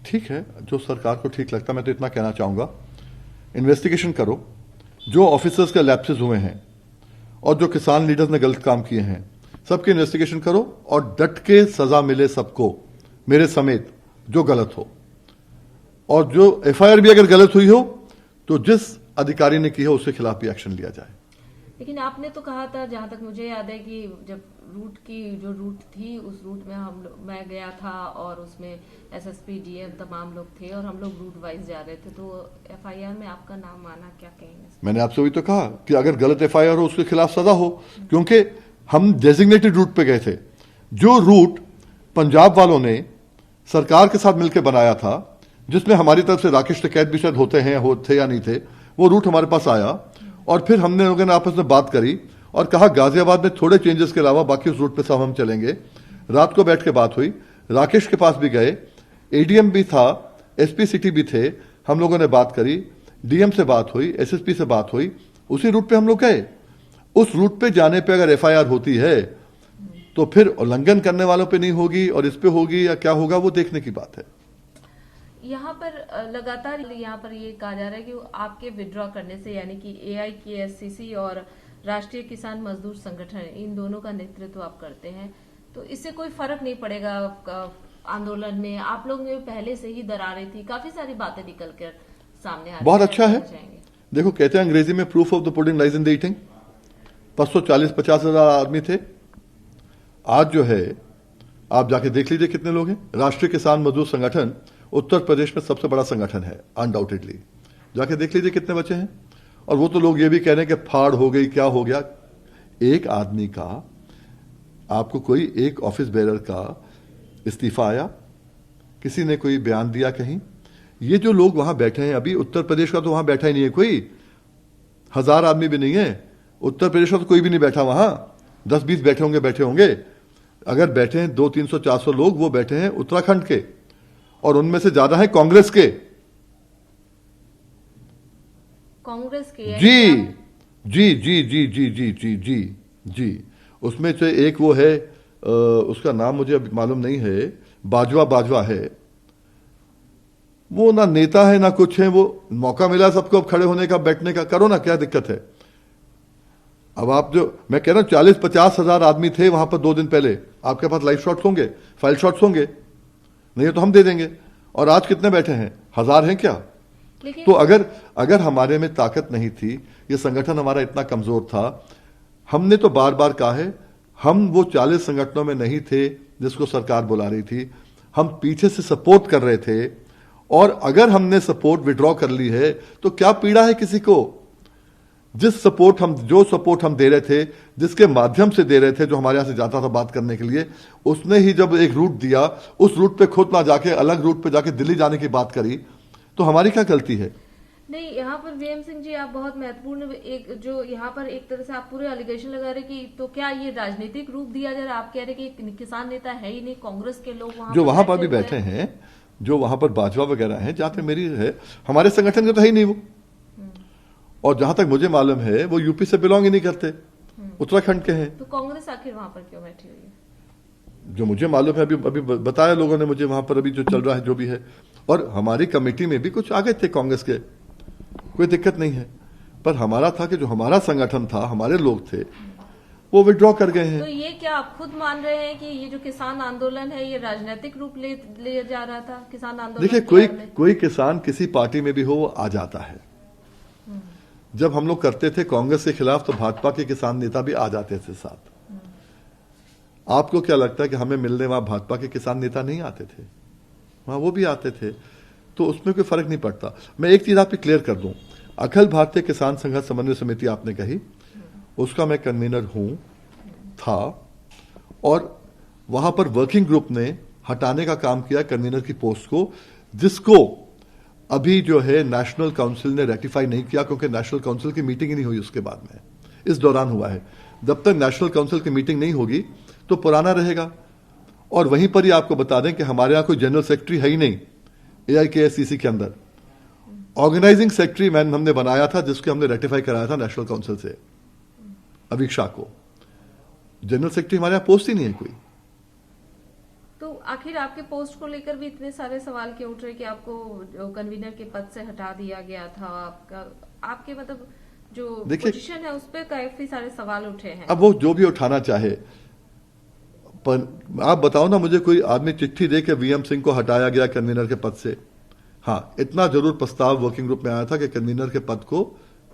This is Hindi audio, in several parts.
ठीक है, जो सरकार को ठीक लगता है। मैं तो इतना कहना चाहूंगा, इन्वेस्टिगेशन करो, जो ऑफिसर्स के लैप्सेस हुए हैं और जो किसान लीडर्स ने गलत काम किए हैं, सबके इन्वेस्टिगेशन करो और डट के सजा मिले सबको, मेरे समेत, जो गलत हो। और जो एफआईआर भी अगर गलत हुई हो तो जिस अधिकारी ने की है उसके खिलाफ भी एक्शन लिया जाए। लेकिन आपने तो कहा था, जहां तक मुझे याद है, कि जब रूट थी, उस रूट में मैं गया था और उसमें एसएसपी डीएम तमाम लोग थे और हम लोग रूट वाइज जा रहे थे, तो एफआईआर में आपका नाम आना, क्या कहेंगे? मैंने आपसे वही तो कहा कि अगर गलत एफआईआर हो उसके खिलाफ सजा हो, क्योंकि हम डेजिग्नेटेड रूट पे गए थे। जो रूट पंजाब वालों ने सरकार के साथ मिलकर बनाया था, जिसमें हमारी तरफ से राकेश टिकैत भी शायद थे या नहीं थे, वो रूट हमारे पास आया और फिर हमने लोगों ने आपस में बात करी और कहा गाजियाबाद में थोड़े चेंजेस के अलावा बाकी उस रूट पे सब हम चलेंगे। रात को बैठ के बात हुई, राकेश के पास भी गए, एडीएम भी था, एसपी सिटी भी थे, हम लोगों ने बात करी, डीएम से बात हुई, एसएसपी से बात हुई, उसी रूट पे हम लोग गए। उस रूट पे जाने पे अगर एफआईआर होती है तो फिर उल्लंघन करने वालों पे नहीं होगी और इस पे होगी या क्या होगा, वो देखने की बात है। यहाँ पर लगातार यहाँ पर ये कहा जा रहा है कि आपके विड्रॉ करने से, यानी कि एआईकेएससीसी और राष्ट्रीय किसान मजदूर संगठन, इन दोनों का नेतृत्व आप करते हैं, तो इससे कोई फर्क नहीं पड़ेगा आंदोलन में? आप लोग में पहले से ही दरारें थी, काफी सारी बातें निकल कर सामने आ रही। बहुत अच्छा है। देखो, कहते हैं अंग्रेजी में proof of the pudding lies in the eating. 540-50 हजार आदमी थे। आज जो है आप जाके देख लीजिए कितने लोग हैं। राष्ट्रीय किसान मजदूर संगठन उत्तर प्रदेश में सबसे बड़ा संगठन है अनडाउटेडली, जाके देख लीजिए कितने बचे हैं। और वो तो लोग ये भी कह रहे हैं कि फाड़ हो गई, क्या हो गया। एक आदमी का, आपको कोई एक ऑफिस बेरर का इस्तीफा आया, किसी ने कोई बयान दिया कहीं? ये जो लोग वहां बैठे हैं, अभी उत्तर प्रदेश का तो वहां बैठा ही नहीं है कोई, 1000 आदमी भी नहीं है। उत्तर प्रदेश का तो कोई भी नहीं बैठा वहां, 10-20 बैठे होंगे। अगर बैठे हैं 200-300-400 लोग, वो बैठे हैं उत्तराखंड के, और उनमें से ज्यादा है कांग्रेस के। जी जी जी जी जी जी जी जी जी। उसमें से एक वो है, उसका नाम मुझे अभी मालूम नहीं है, बाजवा है। वो ना नेता है ना कुछ है, वो मौका मिला सबको अब खड़े होने का, बैठने का, करो ना, क्या दिक्कत है। अब आप जो मैं कह रहा हूं 40-50 हजार आदमी थे वहां पर 2 दिन पहले। आपके पास लाइव शॉट्स होंगे, फाइल शॉट्स होंगे, नहीं तो हम दे देंगे। और आज कितने बैठे हैं? 1000 हैं क्या? तो अगर हमारे में ताकत नहीं थी, ये संगठन हमारा इतना कमजोर था, हमने तो बार बार कहा है, हम वो 40 संगठनों में नहीं थे जिसको सरकार बुला रही थी, हम पीछे से सपोर्ट कर रहे थे। और अगर हमने सपोर्ट विड्रॉ कर ली है तो क्या पीड़ा है किसी को? जो सपोर्ट हम दे रहे थे, जिसके माध्यम से दे रहे थे, जो हमारे यहां से जाता था बात करने के लिए, उसने ही जब एक रूट दिया, उस रूट पे खुद ना जाके अलग रूट पे जाके दिल्ली जाने की बात करी, तो हमारी क्या गलती है? नहीं, यहाँ पर वीएम सिंह जी, आप बहुत महत्वपूर्ण एक जो यहाँ पर एक तरह से आप पूरे एलिगेशन लगा रहे कि तो क्या ये राजनीतिक रूप दिया जा रहा है? आप कह रहे कि किसान नेता है ही नहीं, कांग्रेस के लोग जो वहां पर भी बैठे हैं, जो वहां पर बाजवा वगैरह हैं, जहां पे मेरी है, हमारे संगठन के तो है ही नहीं वो। और जहां तक मुझे मालूम है वो यूपी से बिलोंग ही नहीं करते, उत्तराखंड के हैं। तो कांग्रेस आखिर वहां पर क्यों बैठी हुई है? जो मुझे मालूम है, अभी बताया लोगों ने मुझे, वहां पर अभी जो चल रहा है जो भी है। और हमारी कमेटी में भी कुछ आ गए थे कांग्रेस के, कोई दिक्कत नहीं है। पर हमारा था कि जो हमारा संगठन था, हमारे लोग थे, वो विड्रॉ कर गए हैं। तो ये क्या आप खुद मान रहे हैं कि ये जो किसान आंदोलन है, ये राजनीतिक रूप ले जा रहा था? किसान आंदोलन, देखिए, कोई किसान किसी पार्टी में भी हो, वो आ जाता है। जब हम लोग करते थे कांग्रेस के खिलाफ, तो भाजपा के किसान नेता भी आ जाते थे साथ। आपको क्या लगता है कि हमें मिलने वहां भाजपा के किसान नेता नहीं आते थे? वहां वो भी आते थे, तो उसमें कोई फर्क नहीं पड़ता। मैं एक चीज आपको क्लियर कर दूं, अखिल भारतीय किसान संघर्ष समन्वय समिति आपने कही, उसका मैं कन्वीनर था, और वहां पर वर्किंग ग्रुप ने हटाने का काम किया कन्वीनर की पोस्ट को, जिसको अभी जो है नेशनल काउंसिल ने रेटिफाई नहीं किया, क्योंकि नेशनल काउंसिल की मीटिंग ही नहीं हुई उसके बाद में, इस दौरान हुआ है। जब तक नेशनल काउंसिल की मीटिंग नहीं होगी तो पुराना रहेगा। और वहीं पर ही आपको बता दें कि हमारे यहां कोई जनरल सेक्रेटरी है ही नहीं एआईकेएससीसी के अंदर। ऑर्गेनाइजिंग सेक्रेटरी मैन हमने बनाया था, जिसके हमने रेटिफाई कराया था नेशनल काउंसिल से, अभिक शाह को। जनरल सेक्रेटरी हमारे यहां पोस्ट ही नहीं है कोई। तो आखिर आपके पोस्ट को लेकर भी इतने सारे सवाल क्यों उठ रहे कि आपको कन्वीनर के पद से हटा दिया गया था? आपके मतलब जो पोजीशन है उस पर काफी सारे सवाल उठे हैं। अब वो जो भी उठाना चाहे, पर आप बताओ ना मुझे, कोई आदमी चिट्ठी दे के वीएम सिंह को हटाया गया कन्वीनर के पद से? हाँ, इतना जरूर प्रस्ताव वर्किंग ग्रुप में आया था कि कन्वीनर के पद को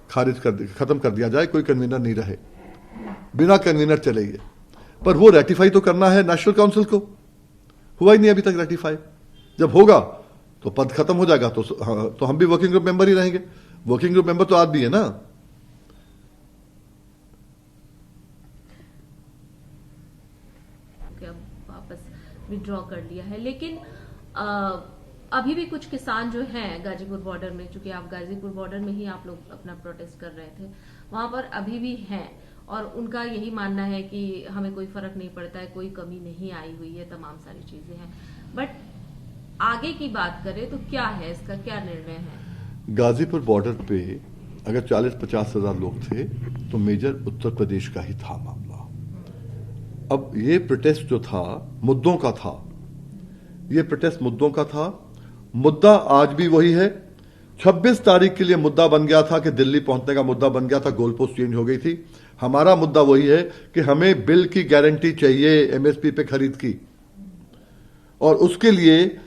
खत्म कर दिया जाए, कोई कन्वीनर नहीं रहे, बिना कन्वीनर चलेंगे। पर वो रेटिफाई तो करना है नेशनल काउंसिल को, हुआ ही नहीं अभी तक रेटिफाई। जब होगा तो पद खत्म हो जाएगा, तो हम भी वर्किंग ग्रुप मेंबर ही रहेंगे। वर्किंग ग्रुप मेंबर तो आप भी है ना। वापस विड्रॉ कर लिया है, लेकिन अभी भी कुछ किसान जो हैं गाजीपुर बॉर्डर में, चूंकि आप गाजीपुर बॉर्डर में ही आप लोग अपना प्रोटेस्ट कर रहे थे, वहां पर अभी भी हैं और उनका यही मानना है कि हमें कोई फर्क नहीं पड़ता है, कोई कमी नहीं आई हुई है, तमाम सारी चीजें हैं। बट आगे की बात करें तो क्या है, इसका क्या निर्णय है? गाजीपुर बॉर्डर पे अगर 40-50 हजार लोग थे तो मेजर उत्तर प्रदेश का ही था मामला। अब ये प्रोटेस्ट जो था मुद्दों का था, ये प्रोटेस्ट मुद्दों का था। मुद्दा आज भी वही है। 26 तारीख के लिए मुद्दा बन गया था कि दिल्ली पहुंचने का मुद्दा बन गया था, गोल पोस्ट चेंज हो गई थी। हमारा मुद्दा वही है कि हमें बिल की गारंटी चाहिए एमएसपी पे खरीद की, और उसके लिए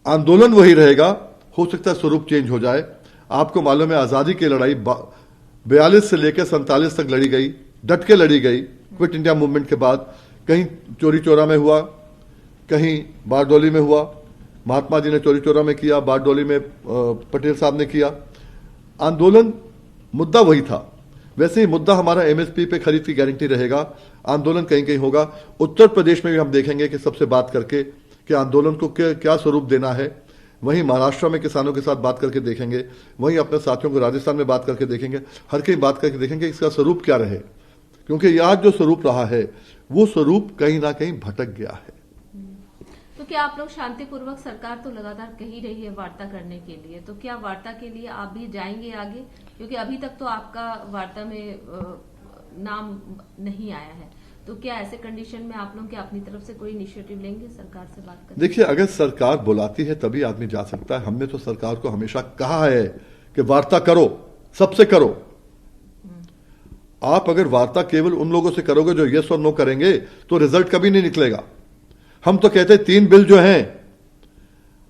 आंदोलन वही रहेगा। हो सकता है स्वरूप चेंज हो जाए। आपको मालूम है आजादी की लड़ाई 42 से लेकर 47 तक लड़ी गई, डट के लड़ी गई। क्विट इंडिया मूवमेंट के बाद कहीं चोरी चोरा में हुआ, कहीं बारडोली में हुआ, महात्मा जी ने चोरी चोरा में किया, बारडोली में पटेल साहब ने किया। आंदोलन मुद्दा वही था। वैसे ही मुद्दा हमारा एमएसपी पे खरीद की गारंटी रहेगा। आंदोलन कहीं कहीं होगा। उत्तर प्रदेश में भी हम देखेंगे कि सबसे बात करके कि आंदोलन को क्या स्वरूप देना है। वहीं महाराष्ट्र में किसानों के साथ बात करके देखेंगे, वहीं अपने साथियों को राजस्थान में बात करके देखेंगे, हर कहीं बात करके देखेंगे इसका स्वरूप क्या रहे। क्योंकि आज जो स्वरूप रहा है वो स्वरूप कहीं ना कहीं भटक गया है। तो क्या आप लोग शांतिपूर्वक, सरकार तो लगातार कही रही है वार्ता करने के लिए, तो क्या वार्ता के लिए आप भी जाएंगे आगे? क्योंकि अभी तक तो आपका वार्ता में नाम नहीं आया है, तो क्या ऐसे कंडीशन में आप लोग अपनी तरफ से कोई इनिशिएटिव लेंगे सरकार से बात करके? देखिए, अगर सरकार बुलाती है तभी आदमी जा सकता है। हमने तो सरकार को हमेशा कहा है कि वार्ता करो, सबसे करो। आप अगर वार्ता केवल उन लोगों से करोगे जो यस और नो करेंगे तो रिजल्ट कभी नहीं निकलेगा। हम तो कहते हैं 3 बिल जो हैं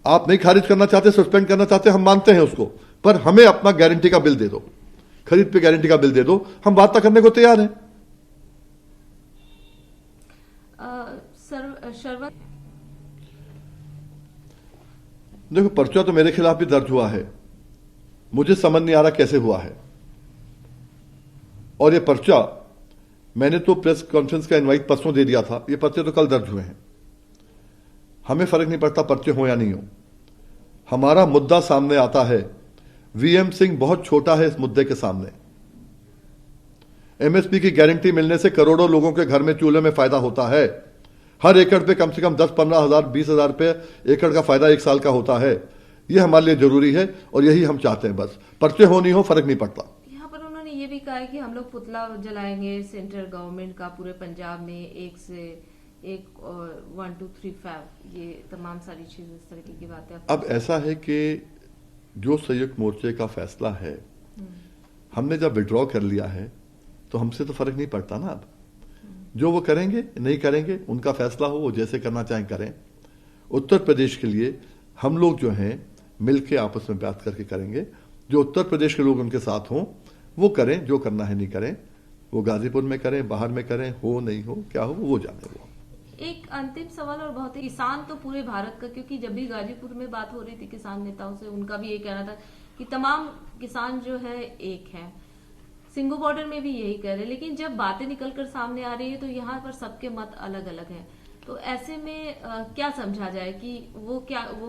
आप नहीं खारिज करना चाहते, सस्पेंड करना चाहते, हम मानते हैं उसको, पर हमें अपना गारंटी का बिल दे दो, खरीद पे गारंटी का बिल दे दो, हम वार्ता करने को तैयार हैं। देखो, पर्चा तो मेरे खिलाफ भी दर्ज हुआ है, मुझे समझ नहीं आ रहा कैसे हुआ है। और ये पर्चा मैंने तो प्रेस कॉन्फ्रेंस का इनवाइट परसों दे दिया था, ये पर्चे तो कल दर्ज हुए हैं। हमें फर्क नहीं पड़ता पर्चे हो या नहीं हो, हमारा मुद्दा सामने आता है। वीएम सिंह बहुत छोटा है इस मुद्दे के सामने। एमएसपी की गारंटी मिलने से करोड़ों लोगों के घर में चूल्हे में फायदा होता है। हर एकड़ पे कम से कम 10-15 हजार 20 हजार रुपये एकड़ का फायदा 1 साल का होता है। यह हमारे लिए जरूरी है और यही हम चाहते हैं। बस पर्चे हो नहीं हो फर्क नहीं पड़ता। यहाँ पर उन्होंने ये भी कहा है कि हम लोग पुतला जलाएंगे सेंट्रल गवर्नमेंट का पूरे पंजाब में, एक से एक 1 2 3 5, ये तमाम सारी चीजें, इस तरीके की बातें। अब ऐसा है कि जो संयुक्त मोर्चे का फैसला है, हमने जब विड्रॉ कर लिया है तो हमसे तो फर्क नहीं पड़ता ना। अब जो वो करेंगे नहीं करेंगे उनका फैसला हो, वो जैसे करना चाहें करें। उत्तर प्रदेश के लिए हम लोग जो हैं मिलके आपस में बात करके करेंगे। जो उत्तर प्रदेश के लोग उनके साथ हों वो करें, जो करना है नहीं करें, वो गाजीपुर में करें, बाहर में करें, हो नहीं हो क्या हो वो जाने। वो एक अंतिम सवाल, और बहुत ही, किसान तो पूरे भारत का, क्योंकि जब भी गाजीपुर में बात हो रही थी किसान नेताओं से, उनका भी ये कहना था कि तमाम किसान जो है एक है। सिंगू बॉर्डर में भी यही कह रहे हैं, लेकिन जब बातें निकलकर सामने आ रही है तो यहाँ पर सबके मत अलग अलग हैं। तो ऐसे में क्या समझा जाए कि वो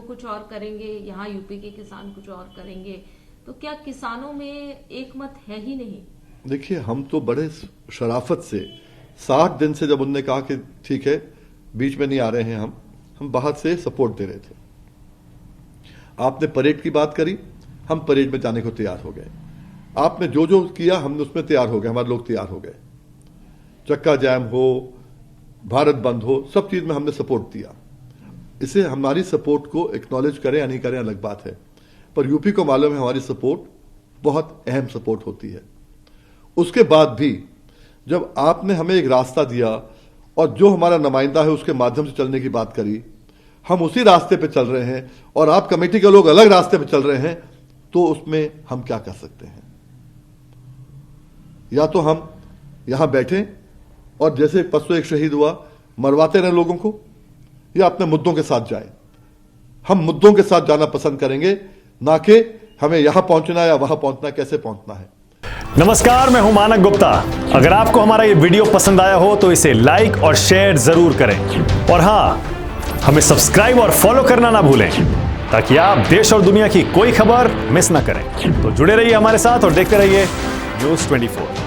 कुछ और करेंगे, यहाँ यूपी के किसान कुछ और करेंगे, तो क्या किसानों में एक मत है ही नहीं? देखिए, हम तो बड़े शराफत से 60 दिन से जब उनने कहा कि ठीक है बीच में नहीं आ रहे हैं, हम बाहर से सपोर्ट दे रहे थे। आपने परेड की बात करी, हम परेड में जाने को तैयार हो गए। आपने जो जो किया हमने उसमें तैयार हो गए, हमारे लोग तैयार हो गए। चक्का जाम हो, भारत बंद हो, सब चीज में हमने सपोर्ट दिया। इसे हमारी सपोर्ट को एक्नॉलेज करें या नहीं करें अलग बात है, पर यूपी को मालूम है हमारी सपोर्ट बहुत अहम सपोर्ट होती है। उसके बाद भी जब आपने हमें एक रास्ता दिया और जो हमारा नुमाइंदा है उसके माध्यम से चलने की बात करी, हम उसी रास्ते पे चल रहे हैं और आप कमेटी के लोग अलग रास्ते पे चल रहे हैं, तो उसमें हम क्या कर सकते हैं? या तो हम यहां बैठें और जैसे परसों एक शहीद हुआ मरवाते रहे लोगों को, या अपने मुद्दों के साथ जाएं। हम मुद्दों के साथ जाना पसंद करेंगे, ना कि हमें यहां पहुंचना या वहां पहुंचना, कैसे पहुंचना है। नमस्कार, मैं हूं मानक गुप्ता। अगर आपको हमारा ये वीडियो पसंद आया हो तो इसे लाइक और शेयर जरूर करें, और हां, हमें सब्सक्राइब और फॉलो करना ना भूलें ताकि आप देश और दुनिया की कोई खबर मिस ना करें। तो जुड़े रहिए हमारे साथ और देखते रहिए News 24।